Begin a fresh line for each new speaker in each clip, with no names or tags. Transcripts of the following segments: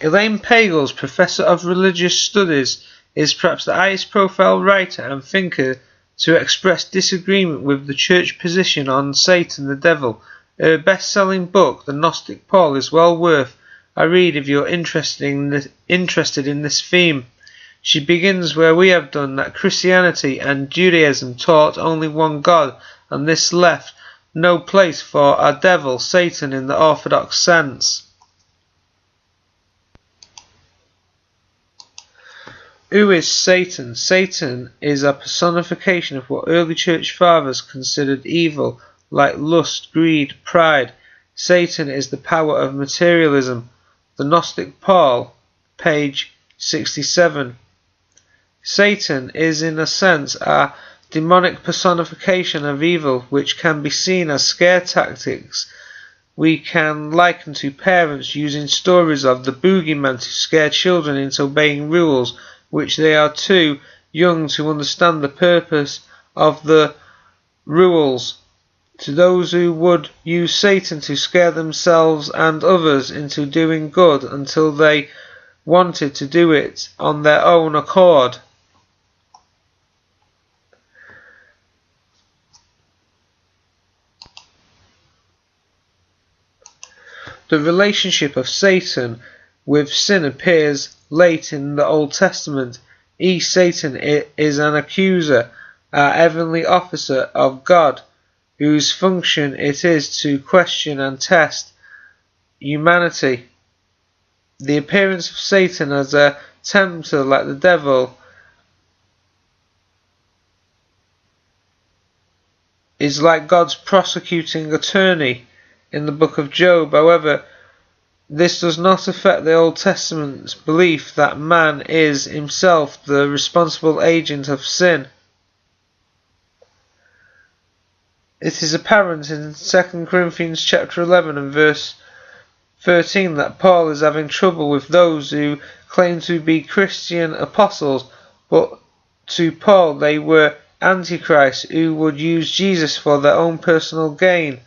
Elaine Pagels, Professor of Religious Studies, is perhaps the highest profile writer and thinker to express disagreement with the Church position on Satan the Devil. Her best-selling book, The Gnostic Paul, is well worth a read if you're interested in this theme. She begins where we have done, that Christianity and Judaism taught only one God, and this left no place for a devil, Satan, in the orthodox sense. Who is Satan? Satan is a personification of what early church fathers considered evil, like lust, greed, pride. Satan is the power of materialism. The Gnostic Paul, page 67. Satan is in a sense a demonic personification of evil, which can be seen as scare tactics. We can liken to parents using stories of the boogeyman to scare children into obeying rules which they are too young to understand the purpose of the rules. To those who would use Satan to scare themselves and others into doing good until they wanted to do it on their own accord. The relationship of Satan with sin appears late in the Old Testament. Satan is an accuser, a heavenly officer of God, whose function it is to question and test humanity. The appearance of Satan as a tempter like the devil is like God's prosecuting attorney in the book of Job. However, this does not affect the Old Testament's belief that man is himself the responsible agent of sin. It is apparent in 2 Corinthians chapter 11 and verse 13 that Paul is having trouble with those who claim to be Christian apostles, but to Paul they were antichrists who would use Jesus for their own personal gain.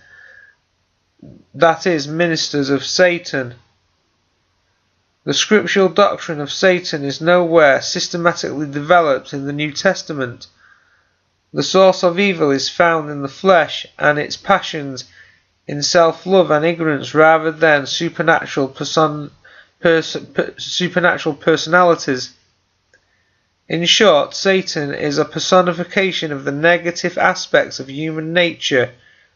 That is, ministers of Satan. The scriptural doctrine of Satan is nowhere systematically developed in the New Testament. The source of evil is found in the flesh and its passions, in self-love and ignorance, rather than supernatural personalities. In short, Satan is a personification of the negative aspects of human nature,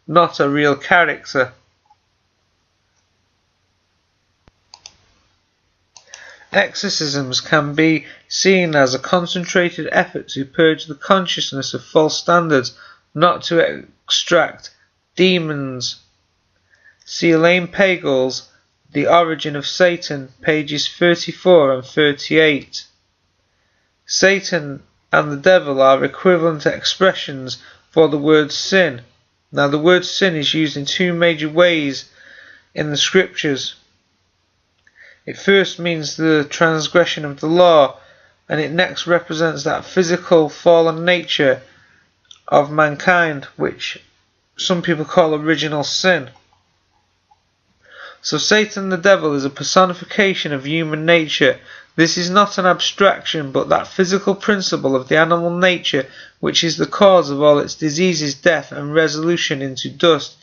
not a real character. Exorcisms can be seen as a concentrated effort to purge the consciousness of false standards, not to extract demons. See Elaine Pagels, The Origin of Satan, pages 34 and 38. Satan and the devil are equivalent expressions for the word sin. Now, the word sin is used in two major ways in the scriptures. It first means the transgression of the law, and it next represents that physical fallen nature of mankind, which some people call original sin. So Satan the devil is a personification of human nature. This is not an abstraction, but that physical principle of the animal nature which is the cause of all its diseases, death, and resolution into dust.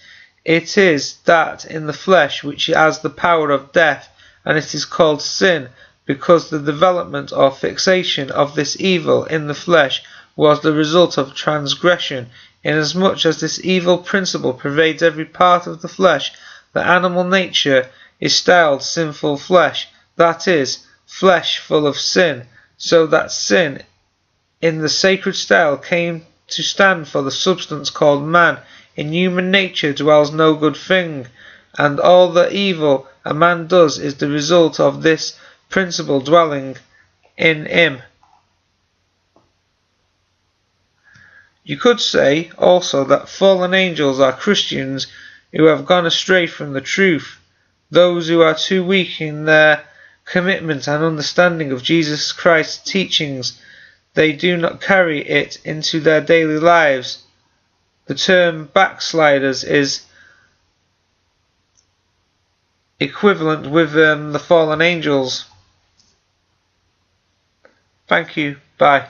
It is that in the flesh which has the power of death, and it is called sin, because the development or fixation of this evil in the flesh was the result of transgression. Inasmuch as this evil principle pervades every part of the flesh, the animal nature is styled sinful flesh, that is, flesh full of sin, so that sin in the sacred style came to stand for the substance called man. In human nature dwells no good thing, and all the evil a man does is the result of this principle dwelling in him. You could say also that fallen angels are Christians who have gone astray from the truth, those who are too weak in their commitment and understanding of Jesus Christ's teachings. They do not carry it into their daily lives. The term backsliders is equivalent with the fallen angels. Thank you. Bye.